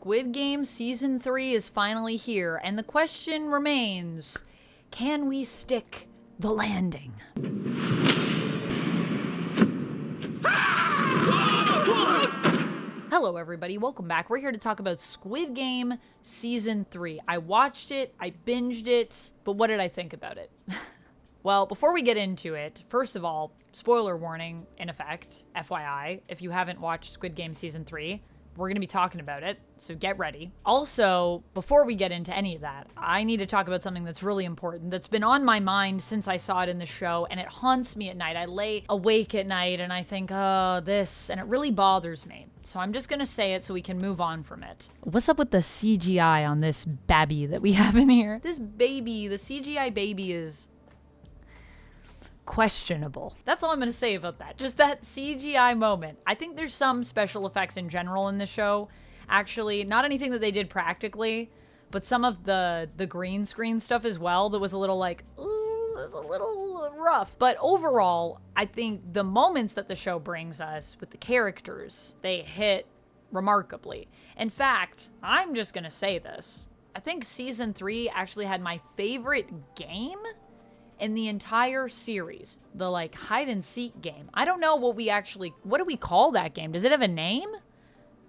Squid Game Season 3 is finally here, and the question remains, can we stick the landing? Hello everybody, welcome back. We're here to talk about Squid Game Season 3. I watched it, I binged it, but what did I think about it? Well, before we get into it, first of all, spoiler warning in effect, FYI, if you haven't watched Squid Game Season 3, we're going to be talking about it, so get ready. Also, before we get into any of that, I need to talk about something that's really important, that's been on my mind since I saw it in the show, and it haunts me at night. I lay awake at night and I think, oh, this, and it really bothers me. So I'm just going to say it so we can move on from it. What's up with the CGI on this babby that we have in here? This baby, the CGI baby is questionable. That's all I'm going to say about that. Just that CGI moment. I think there's some special effects in general in the show. Actually, not anything that they did practically, but some of the green screen stuff as well that was a little like, ooh, that's a little rough. But overall, I think the moments that the show brings us with the characters, they hit remarkably. In fact, I'm just going to say this. I think Season 3 actually had my favorite game in the entire series, the like hide and seek game. I don't know what do we call that game? Does it have a name?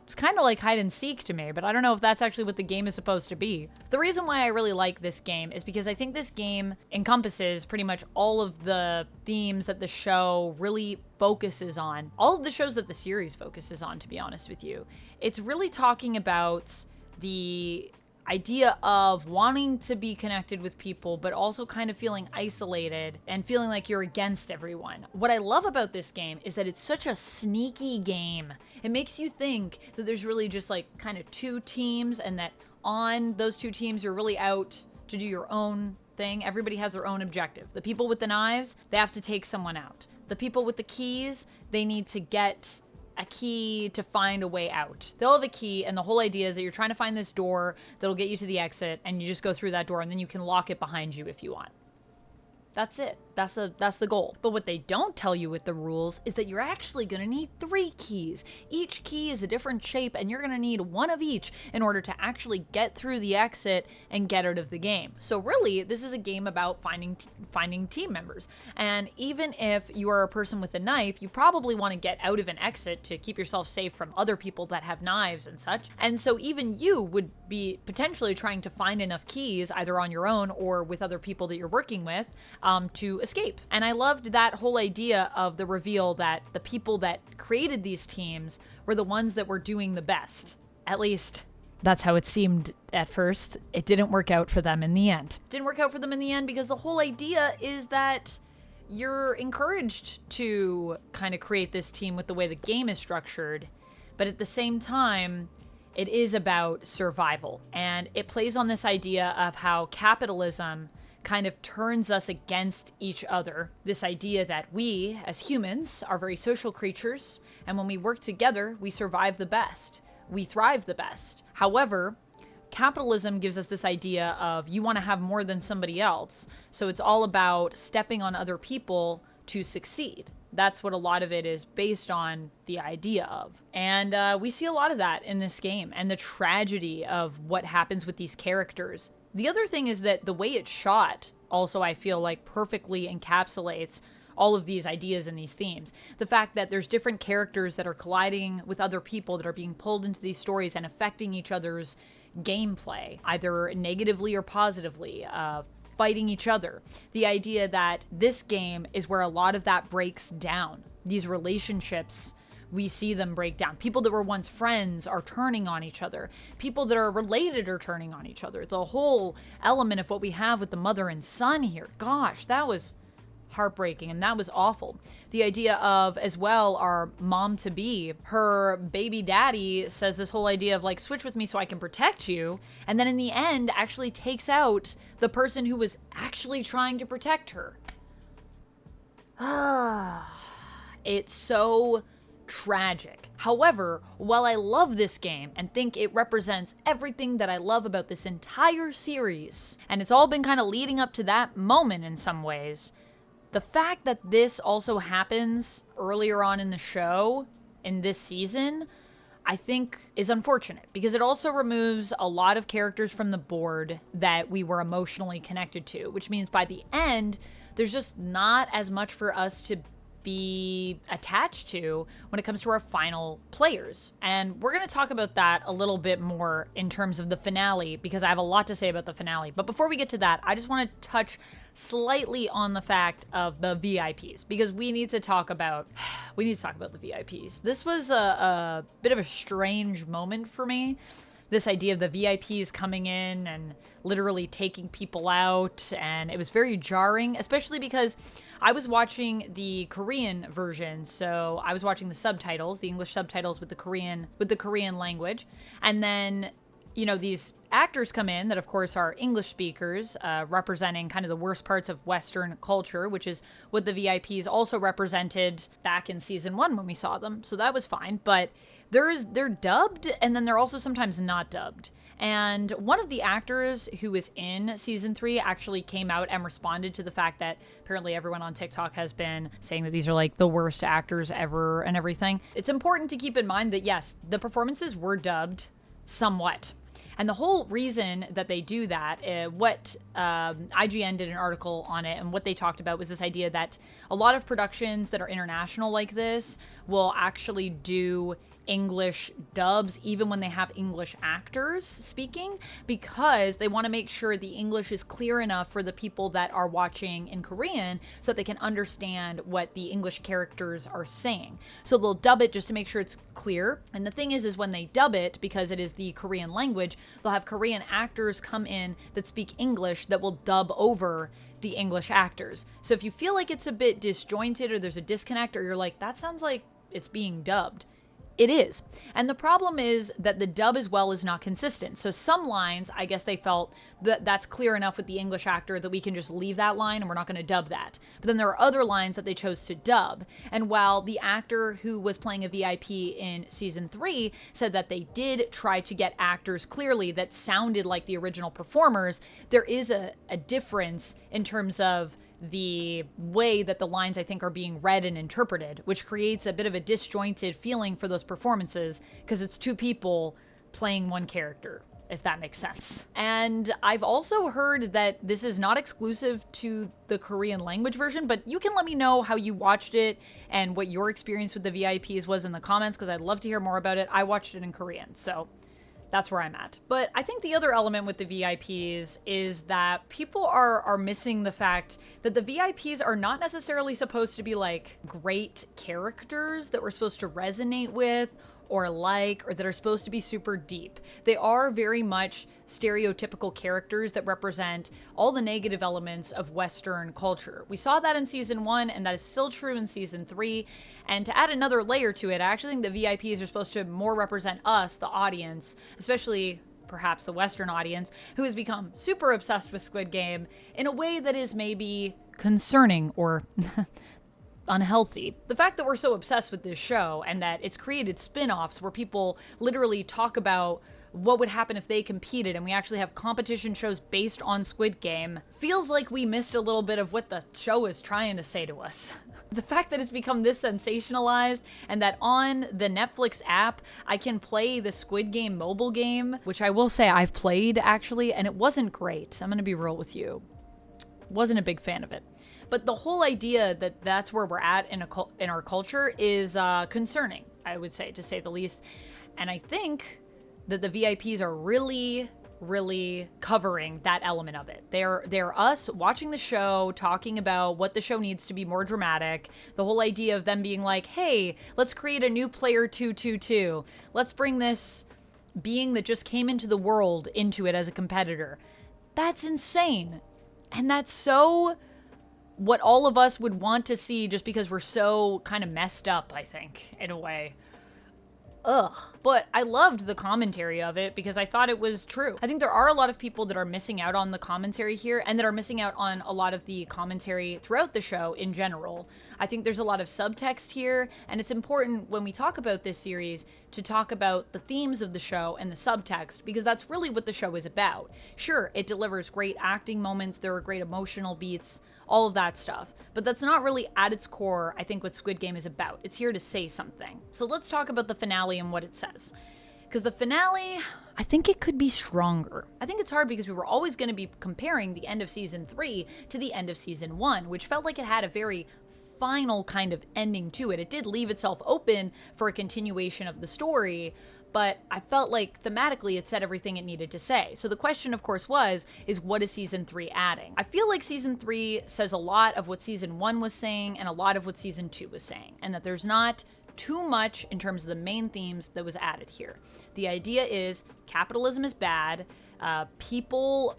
It's kind of like hide and seek to me, but I don't know if that's actually what the game is supposed to be. The reason why I really like this game is because I think this game encompasses pretty much all of the themes that the show really focuses on. All of the shows that the series focuses on, to be honest with you. It's really talking about the idea of wanting to be connected with people, but also kind of feeling isolated and feeling like you're against everyone. What I love about this game is that it's such a sneaky game. It makes you think that there's really just like kind of two teams, and that on those two teams, you're really out to do your own thing. Everybody has their own objective. The people with the knives, they have to take someone out. The people with the keys, they need to get a key to find a way out. They'll have a key, and the whole idea is that you're trying to find this door that'll get you to the exit, and you just go through that door, and then you can lock it behind you if you want. That's it. That's the goal. But what they don't tell you with the rules is that you're actually going to need 3 keys. Each key is a different shape, and you're going to need one of each in order to actually get through the exit and get out of the game. So really, this is a game about finding team members. And even if you are a person with a knife, you probably want to get out of an exit to keep yourself safe from other people that have knives and such. And so even you would be potentially trying to find enough keys, either on your own or with other people that you're working with, to escape. And I loved that whole idea of the reveal that the people that created these teams were the ones that were doing the best. At least that's how it seemed at first. It didn't work out for them in the end. Didn't work out for them in the end because the whole idea is that you're encouraged to kind of create this team with the way the game is structured, but at the same time, it is about survival. And it plays on this idea of how capitalism kind of turns us against each other. This idea that we, as humans, are very social creatures, and when we work together, we survive the best. We thrive the best. However, capitalism gives us this idea of you want to have more than somebody else, so it's all about stepping on other people to succeed. That's what a lot of it is based on the idea of. And we see a lot of that in this game, and the tragedy of what happens with these characters. The other thing is that the way it's shot also, I feel like, perfectly encapsulates all of these ideas and these themes. The fact that there's different characters that are colliding with other people that are being pulled into these stories and affecting each other's gameplay, either negatively or positively, fighting each other. The idea that this game is where a lot of that breaks down. These relationships, we see them break down. People that were once friends are turning on each other. People that are related are turning on each other. The whole element of what we have with the mother and son here, gosh, that was heartbreaking, and that was awful. The idea of, as well, our mom-to-be, her baby daddy says this whole idea of like, switch with me so I can protect you, and then in the end actually takes out the person who was actually trying to protect her. It's so tragic. However, while I love this game and think it represents everything that I love about this entire series, and it's all been kind of leading up to that moment in some ways, the fact that this also happens earlier on in the show, in this season, I think is unfortunate because it also removes a lot of characters from the board that we were emotionally connected to, which means by the end, there's just not as much for us to be attached to when it comes to our final players. And we're going to talk about that a little bit more in terms of the finale because I have a lot to say about the finale. But before we get to that, I just want to touch slightly on the fact of the VIPs because we need to talk about the VIPs. This was a bit of a strange moment for me. This idea of the VIPs coming in and literally taking people out, and it was very jarring, especially because I was watching the Korean version, so I was watching the subtitles, the English subtitles with the Korean language, and then these actors come in that, of course, are English speakers, representing kind of the worst parts of Western culture, which is what the VIPs also represented back in season 1 when we saw them. So that was fine. But they're dubbed, and then they're also sometimes not dubbed. And one of the actors who was in season 3 actually came out and responded to the fact that apparently everyone on TikTok has been saying that these are like the worst actors ever and everything. It's important to keep in mind that, yes, the performances were dubbed somewhat. And the whole reason that they do that, IGN did an article on it, and what they talked about was this idea that a lot of productions that are international like this will actually do English dubs even when they have English actors speaking, because they want to make sure the English is clear enough for the people that are watching in Korean so that they can understand what the English characters are saying. So they'll dub it just to make sure it's clear. And the thing is when they dub it, because it is the Korean language, they'll have Korean actors come in that speak English that will dub over the English actors. So if you feel like it's a bit disjointed or there's a disconnect, or you're like, that sounds like it's being dubbed, it is. And the problem is that the dub as well is not consistent. So some lines, I guess they felt that that's clear enough with the English actor that we can just leave that line and we're not going to dub that. But then there are other lines that they chose to dub. And while the actor who was playing a VIP in season 3 said that they did try to get actors clearly that sounded like the original performers, there is a difference in terms of the way that the lines, I think, are being read and interpreted, which creates a bit of a disjointed feeling for those performances because it's two people playing one character, if that makes sense. And I've also heard that this is not exclusive to the Korean language version, but you can let me know how you watched it and what your experience with the VIPs was in the comments, because I'd love to hear more about it. I watched it in Korean, so that's where I'm at. But I think the other element with the VIPs is that people are missing the fact that the VIPs are not necessarily supposed to be like great characters that we're supposed to resonate with or that are supposed to be super deep. They are very much stereotypical characters that represent all the negative elements of Western culture. We saw that in season 1, and that is still true in season 3. And to add another layer to it, I actually think the VIPs are supposed to more represent us, the audience, especially perhaps the Western audience, who has become super obsessed with Squid Game in a way that is maybe concerning or unhealthy. The fact that we're so obsessed with this show and that it's created spin-offs where people literally talk about what would happen if they competed, and we actually have competition shows based on Squid Game, feels like we missed a little bit of what the show is trying to say to us. The fact that it's become this sensationalized, and that on the Netflix app, I can play the Squid Game mobile game, which I will say I've played actually, and it wasn't great. I'm gonna be real with you. Wasn't a big fan of it. But the whole idea that that's where we're at in our culture is concerning, I would say, to say the least. And I think that the VIPs are really covering that element of it. They're us watching the show, talking about what the show needs to be more dramatic. The whole idea of them being like, hey, let's create a new player 222. Let's bring this being that just came into the world into it as a competitor. That's insane. And that's so what all of us would want to see, just because we're so kind of messed up, I think, in a way. Ugh. But I loved the commentary of it because I thought it was true. I think there are a lot of people that are missing out on the commentary here, and that are missing out on a lot of the commentary throughout the show in general. I think there's a lot of subtext here, and it's important when we talk about this series to talk about the themes of the show and the subtext, because that's really what the show is about. Sure, it delivers great acting moments, there are great emotional beats, all of that stuff. But that's not really at its core, I think, what Squid Game is about. It's here to say something. So let's talk about the finale and what it says. Because the finale, I think it could be stronger. I think it's hard because we were always going to be comparing the end of season 3 to the end of season 1, which felt like it had a very final kind of ending to it. It did leave itself open for a continuation of the story, but I felt like thematically it said everything it needed to say. So the question, of course, is what is season 3 adding? I feel like season 3 says a lot of what season 1 was saying and a lot of what season 2 was saying, and that there's not too much in terms of the main themes that was added here. The idea is capitalism is bad, people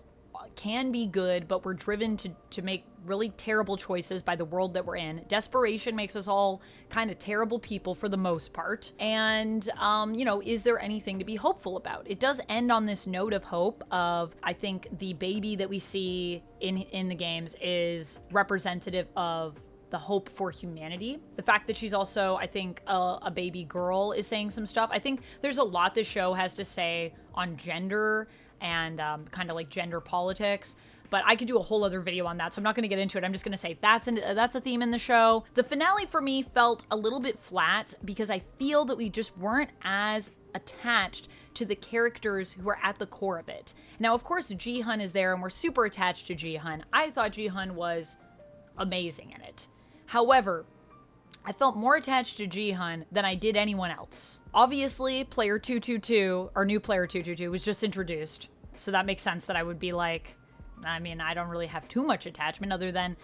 can be good, but we're driven to make really terrible choices by the world that we're in. Desperation makes us all kind of terrible people for the most part. And, is there anything to be hopeful about? It does end on this note of hope of, I think the baby that we see in the games is representative of the hope for humanity. The fact that she's also, I think, a baby girl is saying some stuff. I think there's a lot this show has to say on gender and kind of like gender politics, but I could do a whole other video on that, so I'm not going to get into it. I'm just going to say that's a theme in the show. The finale for me felt a little bit flat because I feel that we just weren't as attached to the characters who are at the core of it. Now, of course, Gi-hun is there, and we're super attached to Gi-hun. I thought Gi-hun was amazing in it. However, I felt more attached to Gi-hun than I did anyone else. Obviously, player 222, or new player 222, was just introduced. So that makes sense that I would be like, I mean, I don't really have too much attachment other than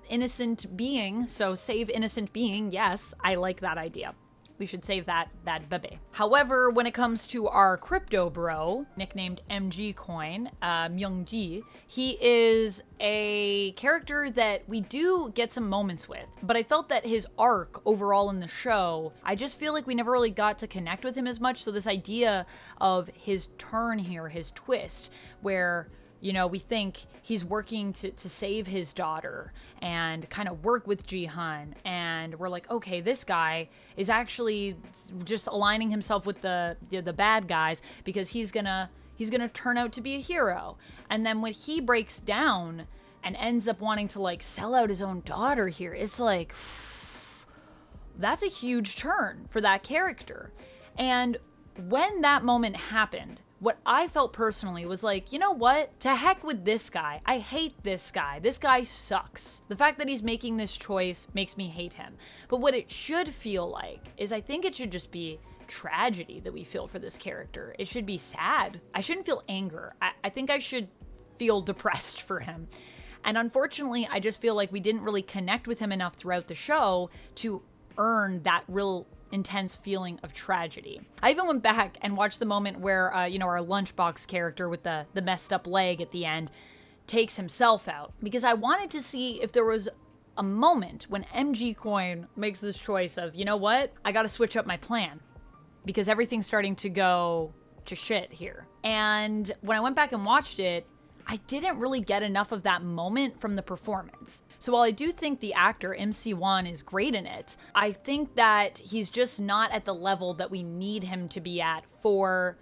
innocent being. So save innocent being. Yes, I like that idea. We should save that baby. However, when it comes to our crypto bro, nicknamed MG Coin, Myung-ji, he is a character that we do get some moments with, but I felt that his arc overall in the show, I just feel like we never really got to connect with him as much. So this idea of his turn here, his twist, where we think he's working to save his daughter and kind of work with Gi-hun. And we're like, okay, this guy is actually just aligning himself with the bad guys because he's gonna turn out to be a hero. And then when he breaks down and ends up wanting to like sell out his own daughter here, it's like, that's a huge turn for that character. And when that moment happened, what I felt personally was like, you know what? To heck with this guy. I hate this guy. This guy sucks. The fact that he's making this choice makes me hate him. But what it should feel like is I think it should just be tragedy that we feel for this character. It should be sad. I shouldn't feel anger. I think I should feel depressed for him. And unfortunately, I just feel like we didn't really connect with him enough throughout the show to earn that real intense feeling of tragedy. I even went back and watched the moment where, our lunchbox character with the messed up leg at the end takes himself out, because I wanted to see if there was a moment when MG Coin makes this choice of, you know what, I gotta switch up my plan because everything's starting to go to shit here. And when I went back and watched it, I didn't really get enough of that moment from the performance. So while I do think the actor, MC Won, is great in it, I think that he's just not at the level that we need him to be at for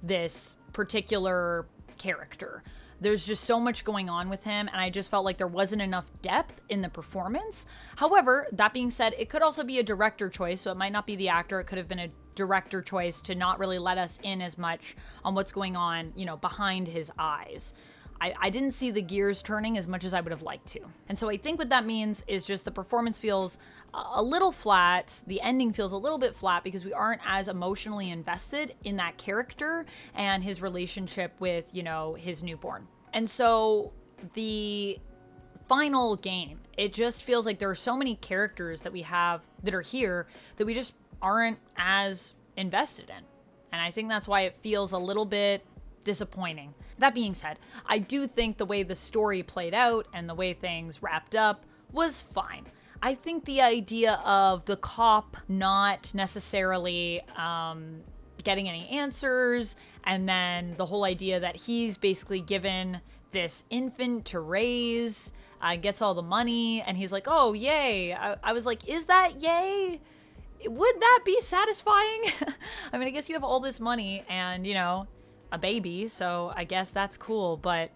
this particular character. There's just so much going on with him, and I just felt like there wasn't enough depth in the performance. However, that being said, it could also be a director choice, so it might not be the actor. It could have been a director choice to not really let us in as much on what's going on, behind his eyes. I didn't see the gears turning as much as I would have liked to. And so I think what that means is just the performance feels a little flat. The ending feels a little bit flat because we aren't as emotionally invested in that character and his relationship with, his newborn. And so the final game, it just feels like there are so many characters that we have that are here that we just aren't as invested in. And I think that's why it feels a little bit disappointing. That being said, I do think the way the story played out and the way things wrapped up was fine. I think the idea of the cop not necessarily getting any answers, and then the whole idea that he's basically given this infant to raise, gets all the money, and he's like, oh, yay. I was like, is that yay? Would that be satisfying? I mean, I guess you have all this money and, a baby, so I guess that's cool, but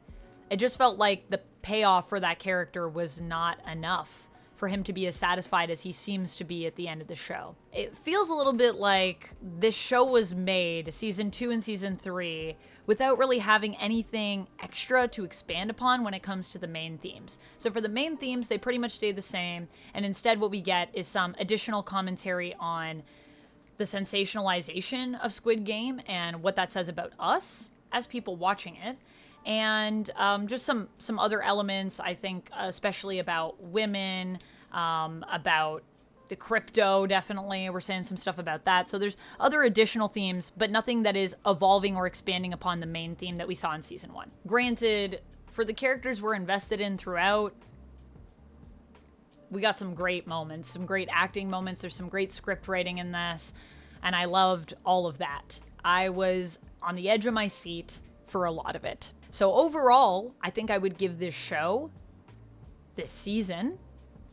it just felt like the payoff for that character was not enough for him to be as satisfied as he seems to be at the end of the show. It feels a little bit like this show was made, season 2 and season 3, without really having anything extra to expand upon when it comes to the main themes. So for the main themes, they pretty much stay the same, and instead what we get is some additional commentary on the sensationalization of Squid Game and what that says about us as people watching it. And just some other elements, I think, especially about women, about the crypto, definitely. We're saying some stuff about that. So there's other additional themes, but nothing that is evolving or expanding upon the main theme that we saw in season 1. Granted, for the characters we're invested in throughout, we got some great moments, some great acting moments. There's some great script writing in this, and I loved all of that. I was on the edge of my seat for a lot of it. So overall, I think I would give this show, this season,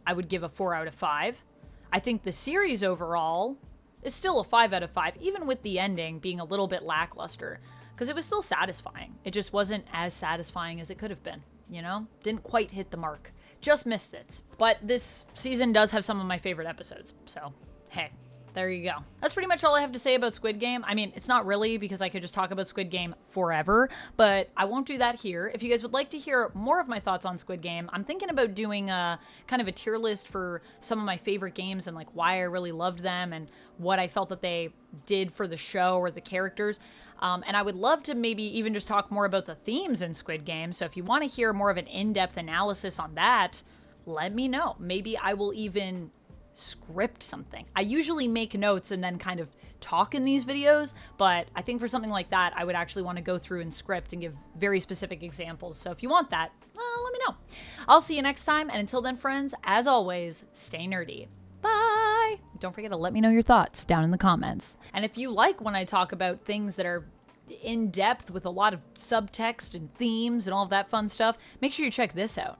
I would give a 4 out of 5. I think the series overall is still a 5 out of 5, even with the ending being a little bit lackluster, because it was still satisfying. It just wasn't as satisfying as it could have been, you know? Didn't quite hit the mark. Just missed it. But this season does have some of my favorite episodes, so hey. There you go. That's pretty much all I have to say about Squid Game. I mean, it's not really, because I could just talk about Squid Game forever, but I won't do that here. If you guys would like to hear more of my thoughts on Squid Game, I'm thinking about doing a kind of a tier list for some of my favorite games and like why I really loved them and what I felt that they did for the show or the characters. And I would love to maybe even just talk more about the themes in Squid Game. So if you want to hear more of an in-depth analysis on that, let me know. Maybe I will even script something. I usually make notes and then kind of talk in these videos, but I think for something like that, I would actually want to go through and script and give very specific examples. So if you want that, let me know. I'll see you next time. And until then, friends, as always, stay nerdy. Bye. Don't forget to let me know your thoughts down in the comments. And if you like when I talk about things that are in depth with a lot of subtext and themes and all of that fun stuff, make sure you check this out.